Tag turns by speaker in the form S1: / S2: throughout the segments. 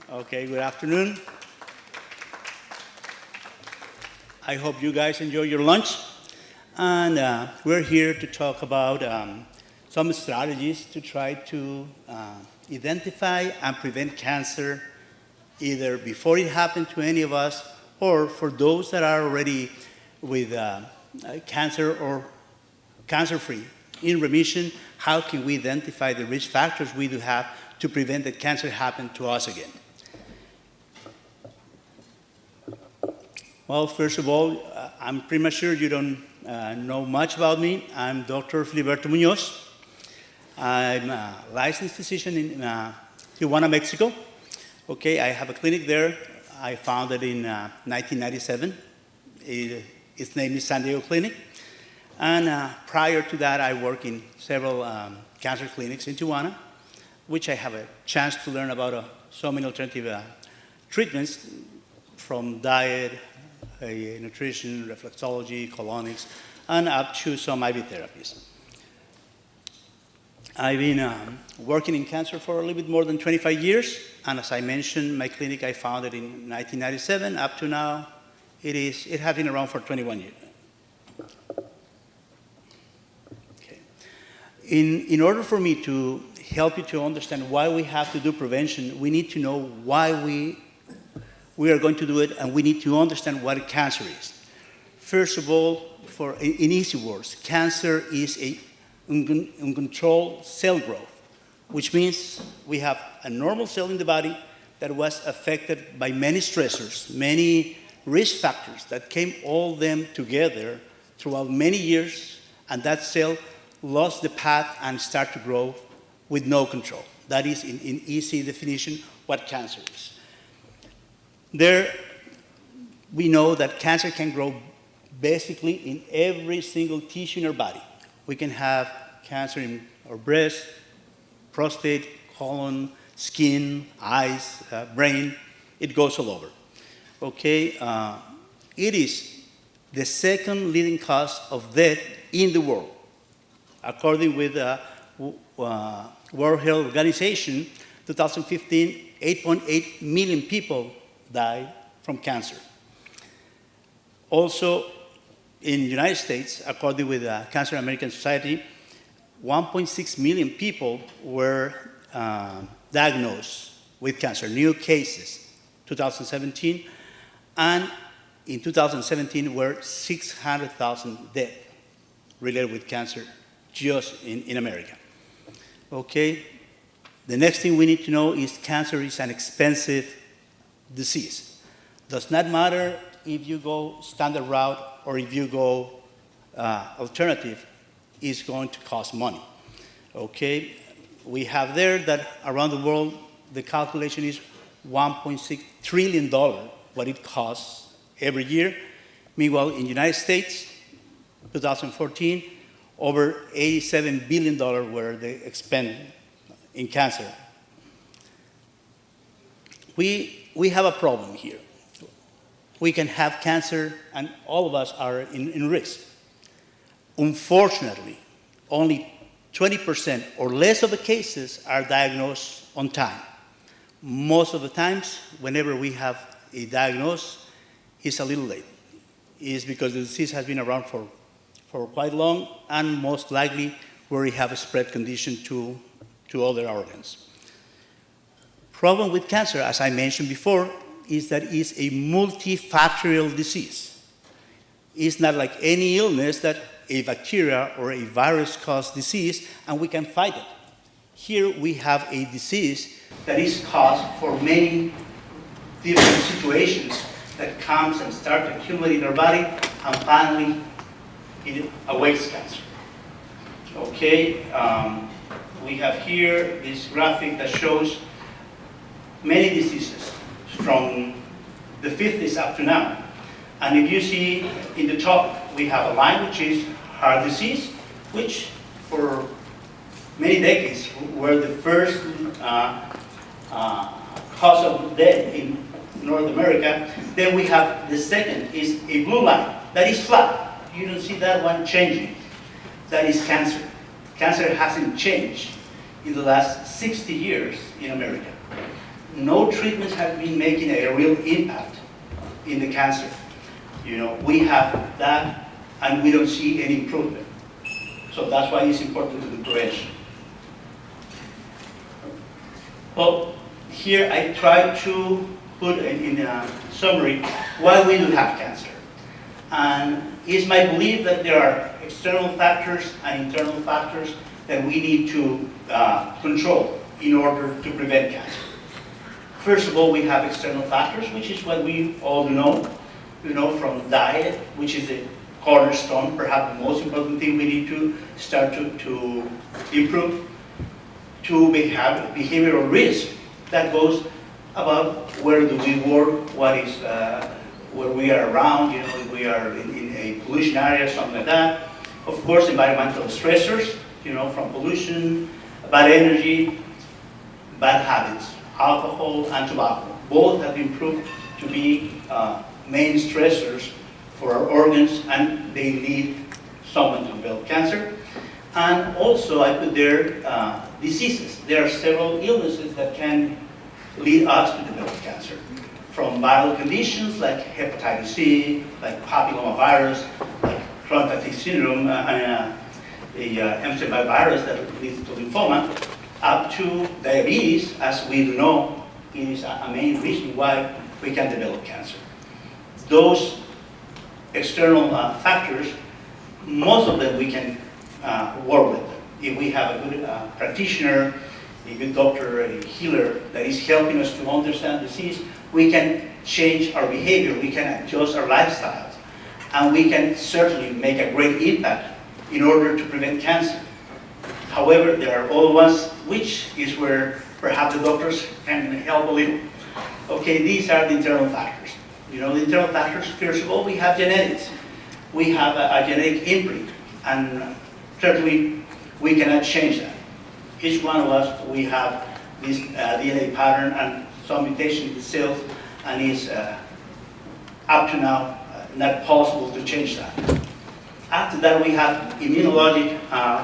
S1: Okay, good afternoon. I hope you guys enjoy your lunch. And we're here to talk about some strategies to try to identify and prevent cancer either before it happened to any of us or for those that are already with cancer or cancer-free, in remission. How can we identify the risk factors we do have to prevent that cancer happen to us again? Well, first of all, I'm pretty much sure you don't know much about me. I'm Dr. Filberto Munoz. I'm a licensed physician in Tijuana, Mexico. Okay, I have a clinic there. I founded in 1997. Its name is San Diego Clinic. And prior to that, I worked in several cancer clinics in Tijuana, which I have a chance to learn about so many alternative treatments, from diet, nutrition, reflexology, colonics, and up to some IV therapies. I've been working in cancer for a little bit more than 25 years, and as I mentioned, my clinic I founded in 1997. Up to now, it has been around for 21 years. Okay. In order for me to help you to understand why we have to do prevention, we need to know why we are going to do it, and we need to understand what cancer is. First of all, in easy words, cancer is a uncontrolled cell growth, which means we have a normal cell in the body that was affected by many stressors, many risk factors that came all them together throughout many years, and that cell lost the path and started to grow with no control. That is, in easy definition, what cancer is. There, we know that cancer can grow basically in every single tissue in our body. We can have cancer in our breast, prostate, colon, skin, eyes, brain. It goes all over. Okay, it is the second leading cause of death in the world. According with the World Health Organization, 2015, 8.8 million people died from cancer. Also, in the United States, according with the Cancer American Society, 1.6 million people were diagnosed with cancer, new cases, 2017, and in 2017 were 600,000 deaths related with cancer just in America. Okay, the next thing we need to know is cancer is an expensive disease. Does not matter if you go standard route or if you go alternative, it's going to cost money. Okay, we have there that around the world, the calculation is $1.6 trillion, what it costs every year. Meanwhile, in the United States, 2014, over $87 billion were they expended in cancer. We have a problem here. We can have cancer, and all of us are in risk. Unfortunately, only 20% or less of the cases are diagnosed on time. Most of the times, whenever we have a diagnosis, it's a little late. It's because the disease has been around for quite long, and most likely where we have a spread condition to other organs. Problem with cancer, as I mentioned before, is that it's a multifactorial disease. It's not like any illness that a bacteria or a virus cause disease and we can fight it. Here we have a disease that is caused for many different situations that comes and start to accumulate in our body, and finally it awakes cancer. Okay, we have here this graphic that shows many diseases from the 50s up to now. And if you see in the top, we have a line which is heart disease, which for many decades were the first cause of death in North America. Then we have the second is a blue line that is flat. You don't see that one changing. That is cancer. Cancer hasn't changed in the last 60 years in America. no treatments have been making a real impact in the cancer. We have that, and we don't see any improvement. So that's why it's important to do prevention. Well, here I try to put in a summary why we do have cancer. And it's my belief that there are external factors and internal factors that we need to control in order to prevent cancer. First of all, we have external factors, which is what we all know. From diet, which is the cornerstone, perhaps the most important thing we need to start to improve, to behavioral risk that goes about where do we work, what is where we are around, if we are in a pollution area, something like that. Of course, environmental stressors, from pollution, bad energy, bad habits, alcohol and tobacco. Both have been proved to be main stressors for our organs, and they lead someone to develop cancer. And also, I put there diseases. There are several illnesses that can lead us to develop cancer, from viral conditions like hepatitis C, like papillomavirus, like chronic fatigue syndrome, the MCI virus that leads to lymphoma, up to diabetes, as we know is a main reason why we can develop cancer. Those external factors, most of them we can work with them. If we have a good practitioner, a good doctor, a healer that is helping us to understand disease, we can change our behavior, we can adjust our lifestyles, and we can certainly make a great impact in order to prevent cancer. However, there are other ones, which is where perhaps the doctors can help a little. Okay, these are the internal factors. The internal factors, first of all, we have genetics. We have a genetic imprint, and certainly we cannot change that. Each one of us, we have this DNA pattern and some mutation in the cells, and it's up to now not possible to change that. After that, we have immunologic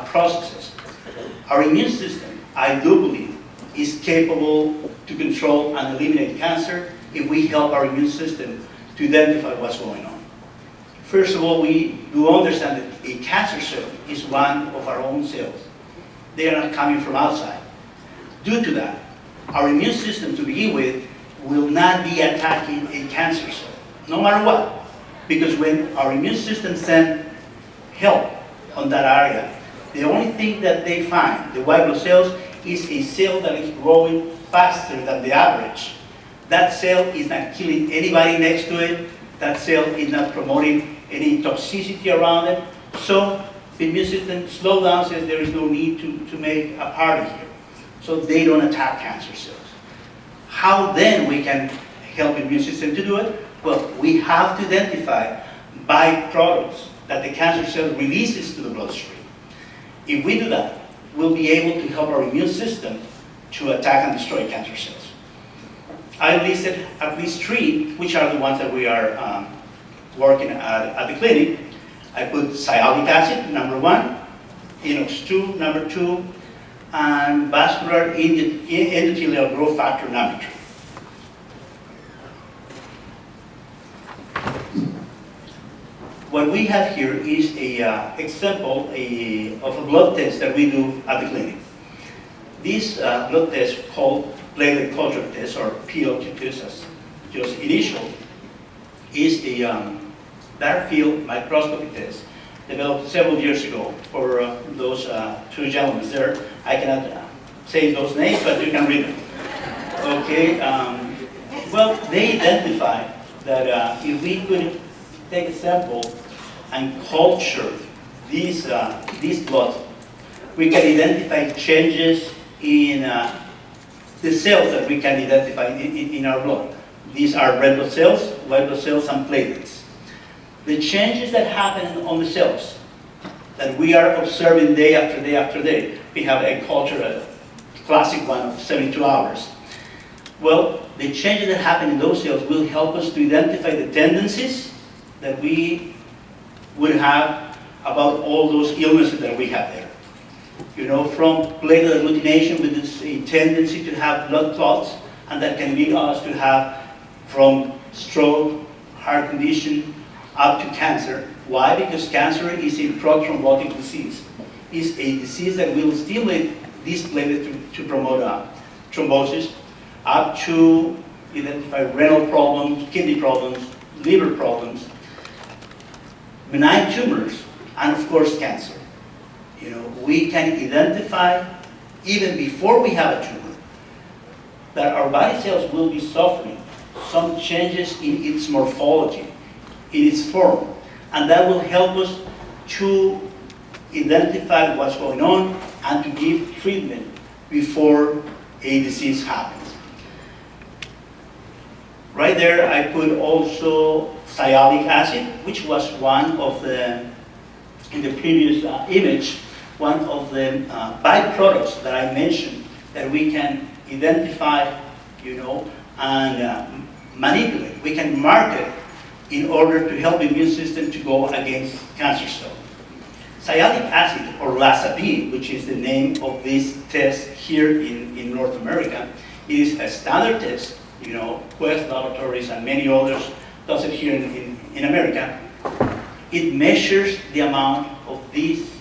S1: processes. Our immune system, I do believe, is capable to control and eliminate cancer if we help our immune system to identify what's going on. First of all, we do understand that a cancer cell is one of our own cells. They are not coming from outside. Due to that, our immune system to begin with will not be attacking a cancer cell, no matter what. Because when our immune system sends help on that area, the only thing that they find, the white blood cells, is a cell that is growing faster than the average. That cell is not killing anybody next to it. That cell is not promoting any toxicity around it. So the immune system slows down, says there is no need to make a party here. So they don't attack cancer cells. How then we can help the immune system to do it? Well, we have to identify byproducts that the cancer cell releases to the bloodstream. If we do that, we'll be able to help our immune system to attack and destroy cancer cells. I listed at least 3, which are the ones that we are working at the clinic. I put sialic acid, number 1, inox 2, number 2, and vascular endothelial growth factor, number 3. What we have here is an example of a blood test that we do at the clinic. This blood test called Platelet culture test, or PLQ test as just initial, is a dark field microscopy test developed several years ago for those 2 gentlemen there. I cannot say those names, but you can read them. Okay, well, they identified that if we could take a sample and culture these blood, we can identify changes in the cells that we can identify in our blood. These are red blood cells, white blood cells, and platelets. The changes that happen on the cells that we are observing day after day after day, we have a culture, a classic one of 72 hours. Well, the changes that happen in those cells will help us to identify the tendencies that we would have about all those illnesses that we have there. From platelet agglutination with this tendency to have blood clots and that can lead us to have from stroke, heart condition, up to cancer. Why? Because cancer is a prothrombotic disease. It's a disease that will stimulate this platelet to promote thrombosis, up to identify renal problems, kidney problems, liver problems, benign tumors, and of course cancer. You know, we can identify even before we have a tumor that our body cells will be suffering some changes in its morphology, in its form, and that will help us to identify what's going on and to give treatment before a disease happens. Right there I put also sialic acid, which was one of the, in the previous image, one of the byproducts that I mentioned that we can identify, you know, and manipulate. We can market in order to help the immune system to go against cancer cells. Sialic acid, or Lasapine, which is the name of this test here in North America, is a standard test. You know, Quest Laboratories and many others does it here in America. It measures the amount of this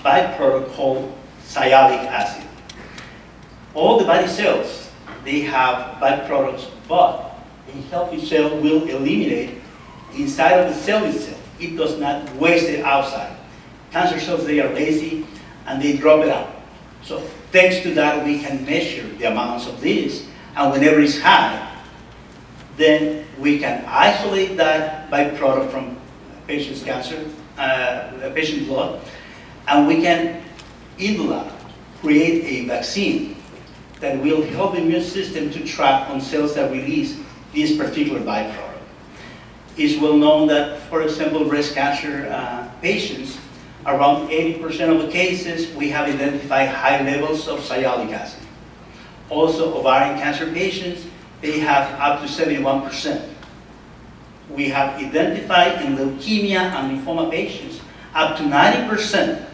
S1: byproduct called sialic acid. All the body cells, they have byproducts, but a healthy cell will eliminate inside of the cell itself. It does not waste it outside. Cancer cells, they are lazy and they drop it out. So thanks to that, we can measure the amounts of this, and whenever it's high, then we can isolate that byproduct from patient's cancer, patient blood, and we can, in the lab, create a vaccine that will help the immune system to trap on cells that release this particular byproduct. It's well known that, for example, breast cancer patients, around 80% of the cases, we have identified high levels of sialic acid. Also, ovarian cancer patients, they have up to 71%. We have identified in leukemia and lymphoma patients up to 90%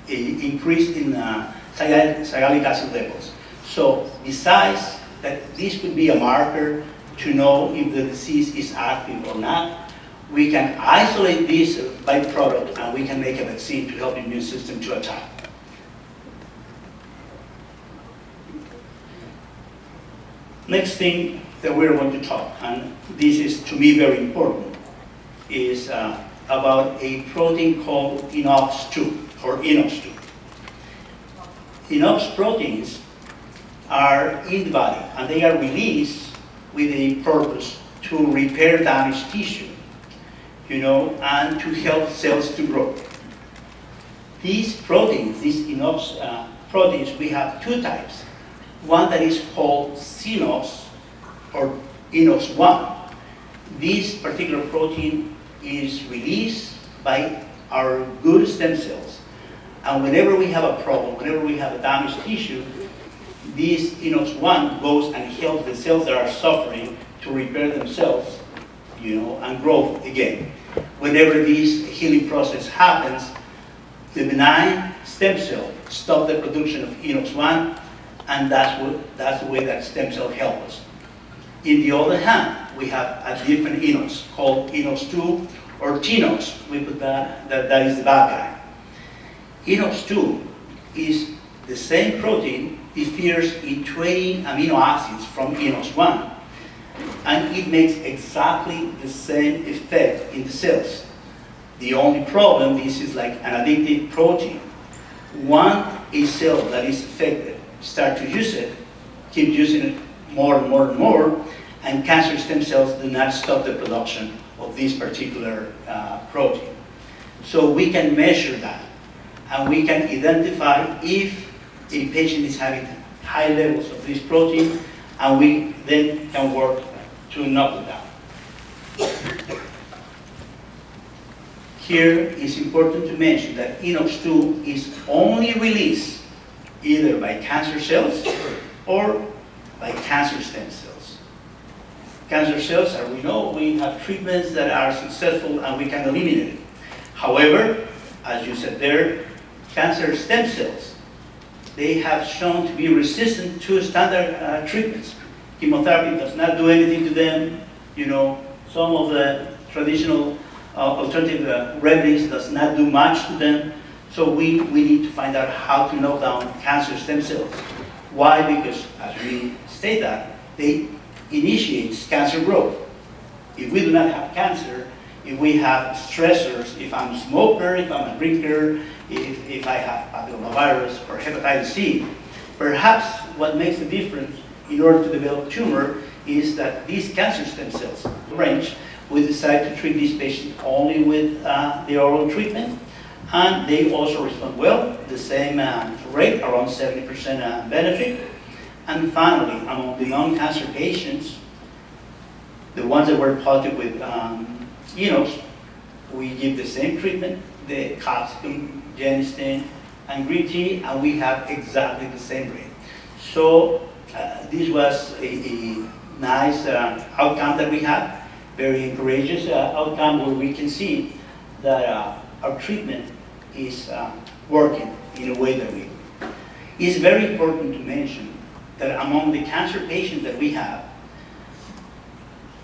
S1: increase in sialic acid levels. So besides that this could be a marker to know if the disease is active or not, we can isolate this byproduct and we can make a vaccine to help the immune system to attack. Next thing that we're going to talk, and this is to me very important, is about a protein called INOX2, or INOX2. INOX proteins are in the body, and they are released with a purpose to repair damaged tissue, you know, and to help cells to grow. These proteins, these INOX proteins, we have two types. One that is called CNOX, or INOX1. This particular protein is released by our good stem cells. And whenever we have a problem, whenever we have a damaged tissue, this INOX1 goes and helps the cells that are suffering to repair themselves, you know, and grow again. Whenever this healing process happens, the benign stem cell stops the production of INOX1, and that's the way that stem cell helps us. In the other hand, we have a different INOX called INOX2 or TNOX. We put that is the bad guy. INOX2 is the same protein, differs in 20 amino acids from INOX1, and it makes exactly the same effect in the cells. The only problem, this is like an addictive protein. Once a cell that is affected start to use it, keep using it more and more and more, and cancer stem cells do not stop the production of this particular protein. So we can measure that, and we can identify if a patient is having high levels of this protein, and we then can work to knock it down. Here it's important to mention that INOX2 is only released either by cancer cells or by cancer stem cells. Cancer cells, as we know, we have treatments that are successful and we can eliminate it. However, as you said there, cancer stem cells, they have shown to be resistant to standard treatments. Chemotherapy does not do anything to them. You know, some of the traditional alternative remedies does not do much to them. So we need to find out how to knock down cancer stem cells. Why? Because as we state that, they initiate cancer growth. If we do not have cancer, if we have stressors, if I'm a smoker, if I'm a drinker, if I have papillomavirus or hepatitis C, perhaps what makes the difference in order to develop tumor is that these cancer stem cells range. We decide to treat these patients only with the oral treatment, and they also respond well, the same rate, around 70% benefit. And finally, among the non-cancer patients, the ones that were positive with Munoz, we give the same treatment, the capsicum, genistein, and green tea, and we have exactly the same rate. So this was a nice outcome that we had, very courageous outcome where we can see that our treatment is working in a way that we. It's very important to mention that among the cancer patients that we have,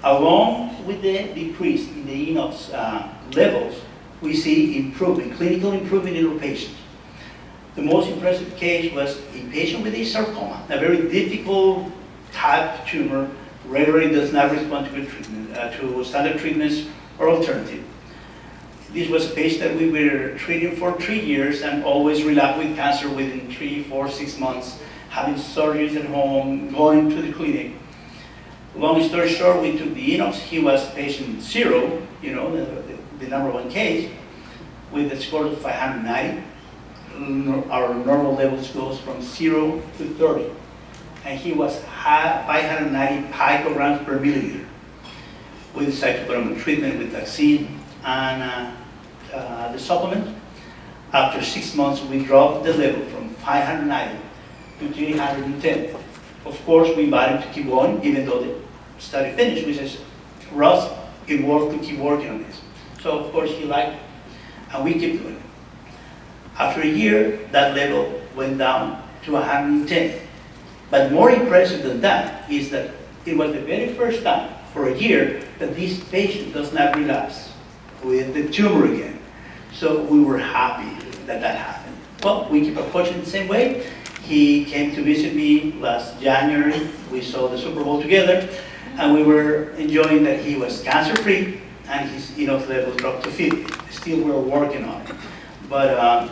S1: along with the decrease in the Munoz levels, we see improvement, clinical improvement in our patients. The most impressive case was a patient with a sarcoma, a very difficult type of tumor, regularly does not respond to good treatment, to standard treatments or alternative. This was a patient that we were treating for 3 years and always relapsed with cancer within 3, 4, 6 months, having surgeries at home, going to the clinic. Long story short, we took the Munoz. He was patient 0, you know, the number 1 case, with a score of 590. Our normal levels goes from 0 to 30. And he was 590 picograms per milliliter. We decided to put him on treatment with vaccine and the supplement. After 6 months, we dropped the level from 590 to 310. Of course, we invited him to keep going, even though the study finished. We said, Russ, it worked to keep working on this. So, of course, he liked it, and we keep doing it. After a year, that level went down to 110. But more impressive than that is that it was the very first time for a year that this patient does not relapse with the tumor again. So we were happy that that happened. Well, we keep approaching the same way. He came to visit me last January. We saw the Super Bowl together, and we were enjoying that he was cancer-free and his Munoz level dropped to 50. Still, we're working on it. But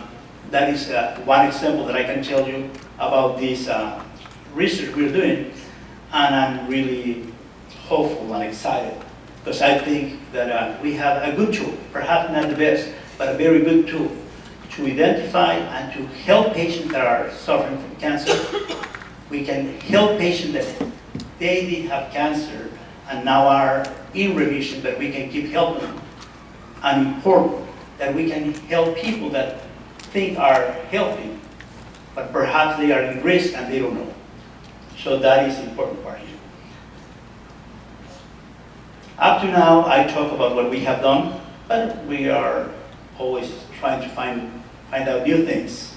S1: that is one example that I can tell you about this research we're doing, and I'm really hopeful and excited because I think that we have a good tool, perhaps not the best, but a very good tool to identify and to help patients that are suffering from cancer. We can help patients that they did have cancer and now are in remission, that we can keep helping them. And important, that we can help people that think are healthy, but perhaps they are in risk and they don't know. So that is the important part here. Up to now, I talk about what we have done, but we are always trying to find out new things.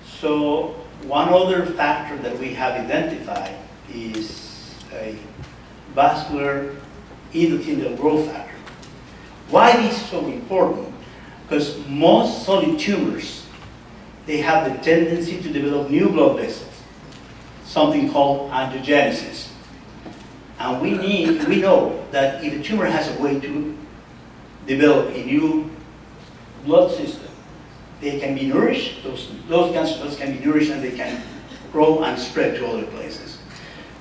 S1: So one other factor that we have identified is a vascular endothelial growth factor. Why this is so important? Because most solid tumors, they have the tendency to develop new blood vessels, something called angiogenesis. And we know that if a tumor has a way to develop a new blood system, they can be nourished, those cancer cells can be nourished and they can grow and spread to other places.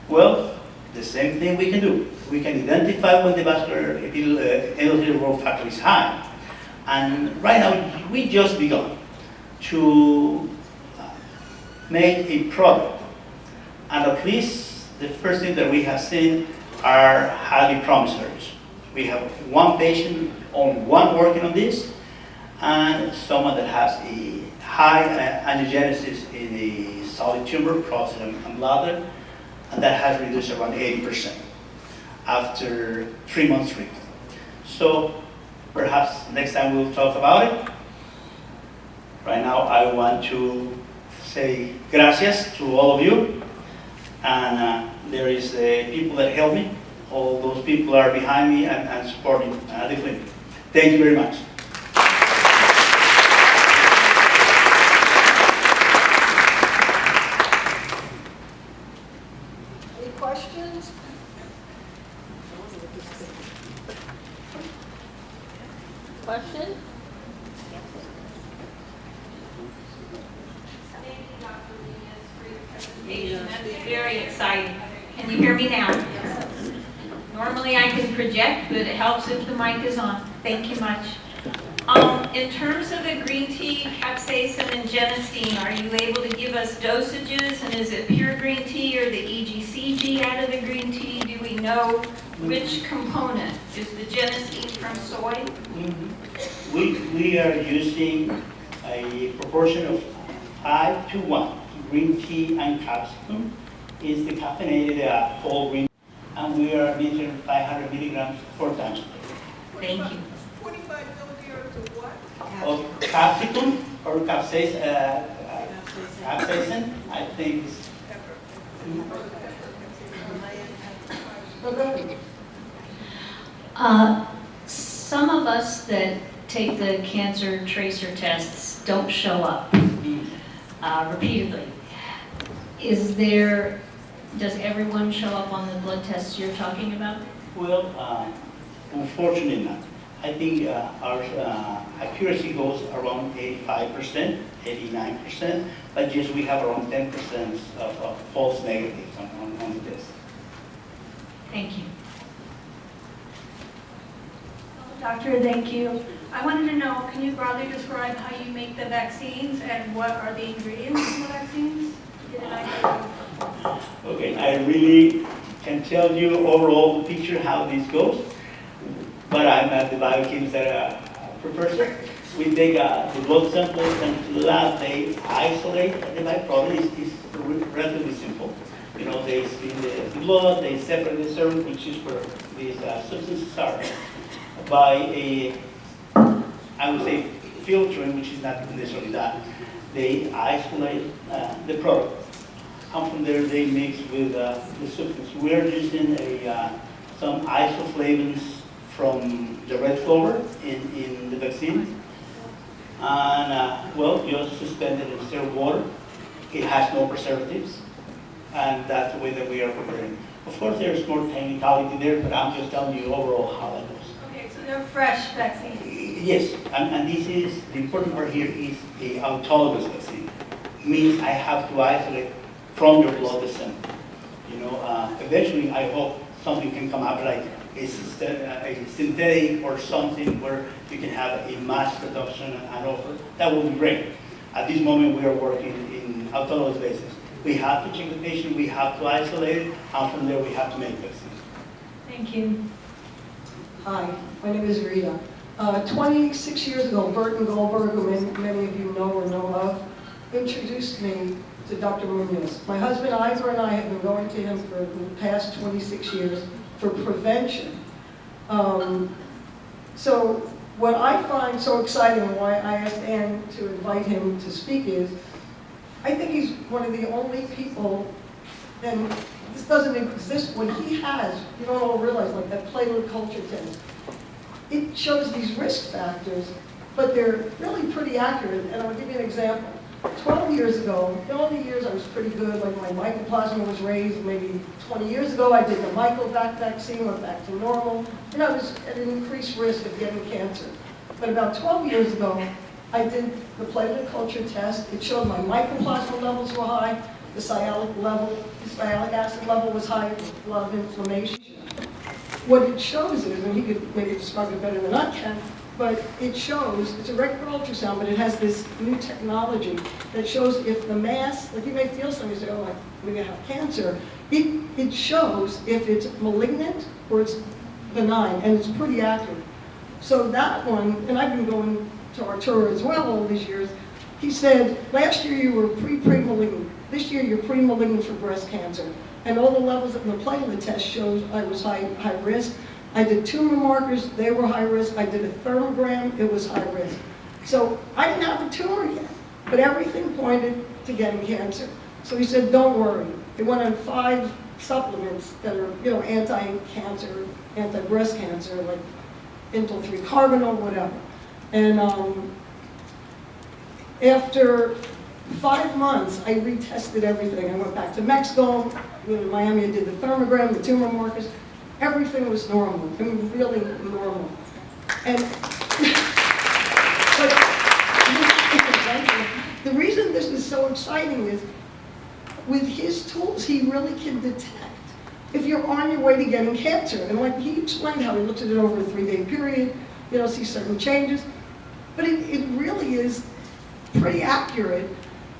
S1: Well, the same thing we can do. We can identify when the vascular endothelial growth factor is high. And right now, we just begun to make a product. And at least the first thing that we have seen are highly promising. We have one patient, only one working on this, and someone that has a high angiogenesis in a solid tumor, prostate and bladder, and that has reduced around 80% after 3 months treatment. So perhaps next time we'll talk about it. Right now I want to say gracias to all of you, and There is people that help me. All those people are behind me and supporting the clinic. Thank you very much.
S2: Any questions? Question?
S3: Thank you, Dr. Munoz, for your presentation. That's very exciting. Can you hear me now? Normally I can project, but it helps if the mic is on. Thank you much. In terms of the green tea, capsaicin, and genistein, are you able to give us dosages? And is it pure green tea or the EGCG out of the green tea? Do we know which component? Is the genistein from soy?
S1: We are using a proportion of 5 to 1. Green tea and capsicum is the caffeinated whole green, and we are administering 500 milligrams 4 times a day.
S3: Thank you.
S2: 25 milligrams of what?
S1: Of capsicum or capsaicin, I think.
S4: Some of us that take the cancer tracer tests don't show up repeatedly. Does everyone show up on the blood tests you're talking about?
S1: Well, unfortunately not. I think our accuracy goes around 85%, 89%, but just we have around 10% of false negatives on the test.
S4: Thank you.
S5: Doctor, thank you. I wanted to know, can you broadly describe how you make the vaccines and what are the ingredients in the vaccines? Get an idea of-
S1: Okay, I really can tell you overall the picture how this goes, but I'm at the biochemist professor. We take the blood samples and to the lab they isolate the byproduct. It's relatively simple. You know, they spin the blood, they separate the serum, which is where these substances are, by a, I would say, filtering, which is not necessarily that. They isolate the product. And from there, they mix with the substance. We are using some isoflavins from the red clover in the vaccine. And, well, just suspend it in still water. It has no preservatives. And that's the way that we are preparing. Of course, there's more technicality there, but I'm just telling you overall how that goes.
S5: Okay, so they're fresh vaccines.
S1: Yes, and this is, the important part here is the autologous vaccine. Means I have to isolate from your blood the sample. You know, eventually I hope something can come out like a synthetic or something where you can have a mass production and offer. That would be great. At this moment we are working in autologous basis. We have to check the patient, we have to isolate it, and from there we have to make vaccines.
S4: Thank you.
S2: Hi, my name is Rita. 26 years ago, Burton Goldberg, who many of you know or know of, introduced me to Dr. Munoz. My husband Ivor and I have been going to him for the past 26 years for prevention. So what I find so exciting and why I asked Ann to invite him to speak is, I think he's one of the only people, and this doesn't exist, when he has, you don't all realize, like that platelet culture test, it shows these risk factors, but they're really pretty accurate, and I'll give you an example. 12 years ago, the only years I was pretty good, like my mycoplasma was raised, maybe 20 years ago, I did the Mycovac vaccine, went back to normal, and I was at an increased risk of getting cancer. But about 12 years ago, I did the platelet culture test. It showed my mycoplasma levels were high, the sialic acid level was high, a lot of inflammation. What it shows is, and he could maybe describe it better than I can, but it shows, it's a regular ultrasound, but it has this new technology that shows if the mass, like you may feel something, you say, oh, maybe I have cancer. It shows if it's malignant or it's benign, and it's pretty accurate. So that one, and I've been going to Arturo as well all these years, he said, last year you were pre-malignant. This year you're pre-malignant for breast cancer. And all the levels in the platelet test shows I was high risk. I did tumor markers, they were high risk. I did a thermogram, it was high risk. So I didn't have a tumor yet, but everything pointed to getting cancer. So he said, don't worry. They went on 5 supplements that are, you know, anti-cancer, anti-breast cancer, like Intel-3 carbinol, whatever. And after 5 months, I retested everything. I went back to Mexico, you know, Miami, I did the thermogram, the tumor markers. Everything was normal. I mean, really normal. And but the reason this is so exciting is, with his tools, he really can detect if you're on your way to getting cancer. And like he explained how he looks at it over a 3-day period, you know, see certain changes. But it really is pretty accurate.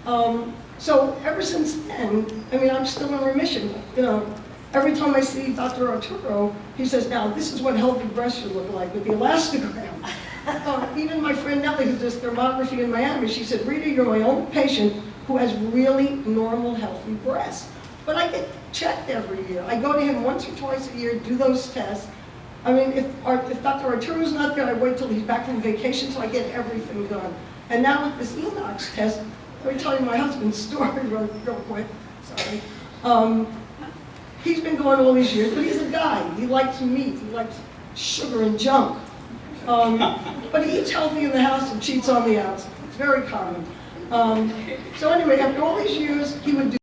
S2: So ever since then, I mean, I'm still in remission. You know, every time I see Dr. Arturo, he says, now this is what healthy breasts should look like with the elastogram. Even my friend Nellie, who does thermography in Miami, she said, Rita, you're my only patient who has really normal, healthy breasts. But I get checked every year. I go to him once or twice a year, do those tests. I mean, if Dr. Arturo's not there, I wait till he's back from vacation, so I get everything done. And now with this Enox test, let me tell you my husband's story real quick. Sorry. He's been going all these years, but he's a guy. He likes meat. He likes sugar and junk. But he eats healthy in the house and cheats on the outside. It's very common. So anyway, after all these years, he would do